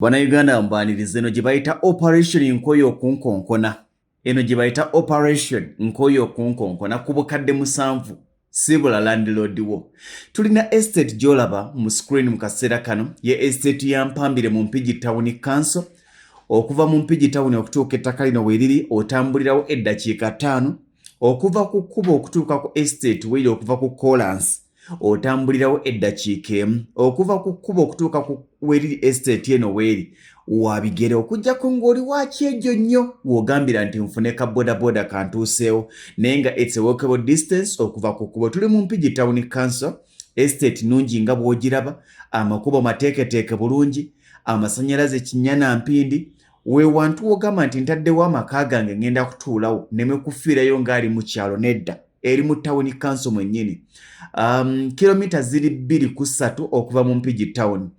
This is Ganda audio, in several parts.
Bannayuganda mbaniriza eno gye bayita Operation Nkoyo Kunkonkona. Eno gye bayita Operation Nkoyo Kunkonkona ku bukadde 7 sibula landlord wo. Tulina estate gy'olaba mu screen mu kaseera kano ye estate ya Mpambire mu Mpigi Town Council. Okuva mu Mpigi Town okutuuka ettaka lino weeriri otambulirawo eddakiika 5. Okuva ku kkubo okutuuka ku estate weeri okuva ku Collins otambulirawo eddakiika 1. Okuva ku kkubo okutuuka ku weeriri estate eno weeri wabigere okujjako ng'oli wakyejo nnyo w'ogambira nti nfune ka bodaboda kantuuseewo naye nga it's a walkable distance okuva ku kkubo. Tuli mu Mpigi Town Council, estate nnungi nga bw'ogiraba, amakubo mateeketeeke bulungi, amasannyalaze kinnyana mpindi. We wantu wogamba nti ntaddewo amaka gange ngenda kutuulawo neme kufiirayo ng'ali mu kyalo nedda eri mu Town Council mwennyini. Kilomita ziri 2 okuva mu Mpigi Town.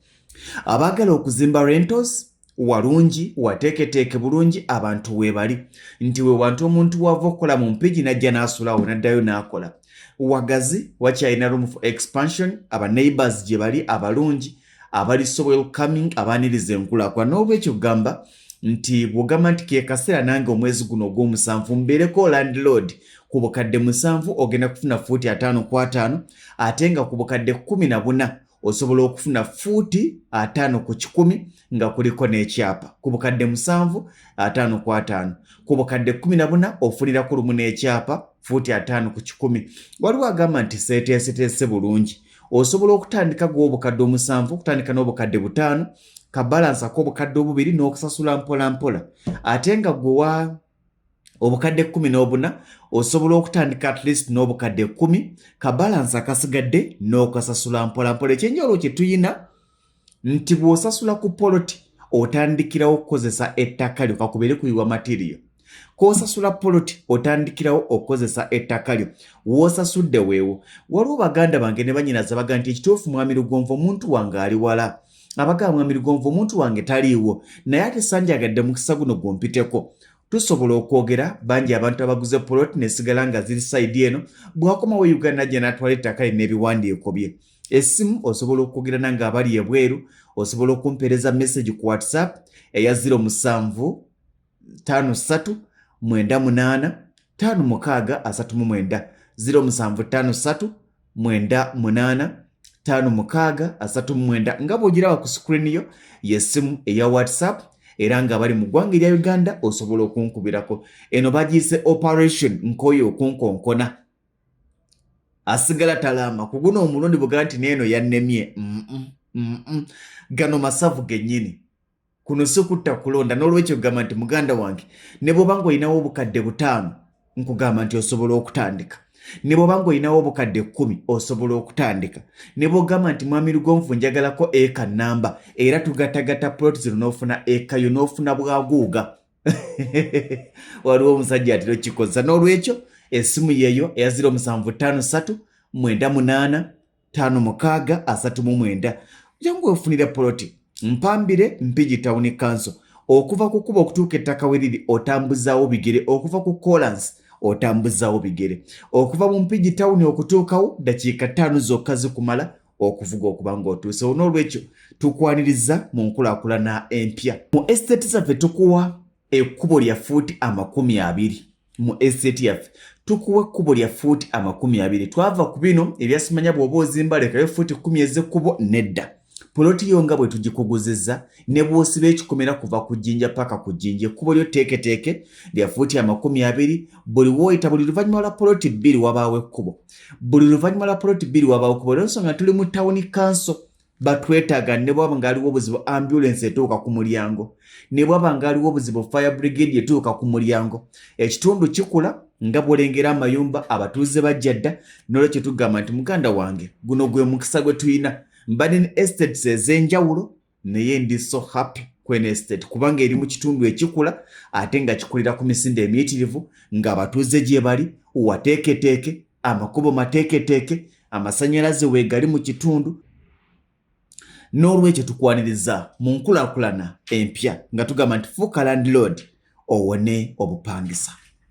Abaagala okuzimba rentals walungi wateeketeeke bulungi abantu weebali nti we wantu omuntu wava okukola mu Mpigi najja n'asulawo n'addayo n'akola. Wagazi wakyalina room for expansion, aba neighbors gye bali abalungi abali so welcoming abaaniriza enkulaakulana. N'olwekyo gamba nti bw'ogamba nti ke kaseera nange omwezi guno ogw'omusanvu mbeereko landlord ku bukadde 7 ogenda kufuna fuuti 5 ku 5 ate nga ku bukadde 14 osobola okufuna fuuti 5 ku 10 nga kuliko n'ekyapa. Ku bukadde 7 5 ku 5, ku bukadde 14 ofunira ku lumu n'ekyapa fuuti 5 ku 10. Waliwo agamba nti seeteeseteese bulungi osobola okutandika gw'obukadde 7 okutandika n'obukadde 5 kabalansa k'obukadde 2 n'okusasula mpola mpola ate nga gwe obukadde 14 osobola okutandika at least n'obukadde 10 kabalansa akasigadde n'okasasula mpola mpola. Ekyenjawulo kye tuyina nti bw'osasula ku poloti otandikirawo okukozesa ettaka lyo kakubere kuyiwa material. K'osasula poloti otandikirawo okukozesa ettaka lyo w'osasudde weewo. Waliwo baganda bange ne bannyinaze baga nti ekituufu Mwami Lugonvu omuntu wange ali wala. Abagamba Mwami Lugonvu omuntu wange taliiwo naye ate sanjagadde mukisa guno gw'ompiteko. Tusobola okwogera bangi abantu abaguze poloti nesigala nga ziri side eno bw'akomawo Uganda gye n'atwala ettaka lye n'ebiwandiiko bye. Essimu osobola okwogera nange abali ebweru, osobola okumpeereza message ku WhatsApp eya 0753985639 0753985639 nga bw'ogiraba ku screen yo y'essimu eya WhatsApp. Era nga bali mu ggwanga erya Uganda osobola okunkubirako. Eno bagiyise Operation Nkoyo Kunkonkona. Asigala talamba ku guno omulundi bw'ogamba nti n'eno yannemye. Gano masavu gennyini. Kuno si kutta kulonda. N'olwekyo gamba nti muganda wange ne bw'oba ng'olinawo obukadde 5 nkugamba nti osobola okutandika. Ne bw'oba ng'olinawo obukadde 10 osobola okutandika. Ne bw'ogamba nti Mwami Lugonvu njagalako eka namba era tugatagata ploti zino n'ofuna eka yo n'ofuna bwaguuga. Waliwo omusajja atera okikoza. N'olwekyo essimu yeeyo eya 0753985639 jangu ofunira poloti Mpambire Mpigi Town Council. Okuva ku kkubo okutuuka ettaka weriri otambuzaawo bigere, okuva ku Collins otambuzaawo bigere, okuva mu Mpigi Town okutuukawo dakiika 5 zokka zikumala okuvuga okuba ng'otuuse. N'olwekyo tukwaniriza mu nkulaakulana empya. Mu estate zaffe tukuwa ekkubo lya fuuti 20. Mu estate yaffe tukuwa ekkubo lya fuuti 20. Twava ku bino ebyasimanya bw'oba ozimba lekayo fuuti 10 ez'ekkubo nedda. Poloti yo nga bwe tugikuguzizza ne bw'osiba ekikomera kuva ku jjinja paka ku jjinja. Ekkubo lyo teeketeeke lya fuuti 20. Buli w'oyita buli luvannyuma lwa poloti 2 wabaawo ekkubo. Buli luvannyuma lwa poloti 2 wabaawo ekkubo. Olw'ensonga tuli mu Town Council batwetaaga ne bw'aba ng'aliwo obuzibu ambulance etuuka ku mulyango, ne bw'aba ng'aliwo obuzibu fire brigade etuuka ku mulyango. Ekitundu kikula nga bw'olengera amayumba abatuuze bajja dda. N'olwekyo tugamba nti muganda wange guno gwe mukisa gwe tuyina. Mbadde ne estates ez'enjawulo naye ndi so happy kwene estate kubanga eri mu kitundu ekikula ate nga kikulira ku misinde emiyitirivu ng'abatuuze gye bali wateeketeeke, amakubo mateeketeeke, amasannyalaze weegali mu kitundu. N'olwekyo tukwaniriza mu nkulaakulana empya nga tugamba nti fuuka landlord owone obupangisa.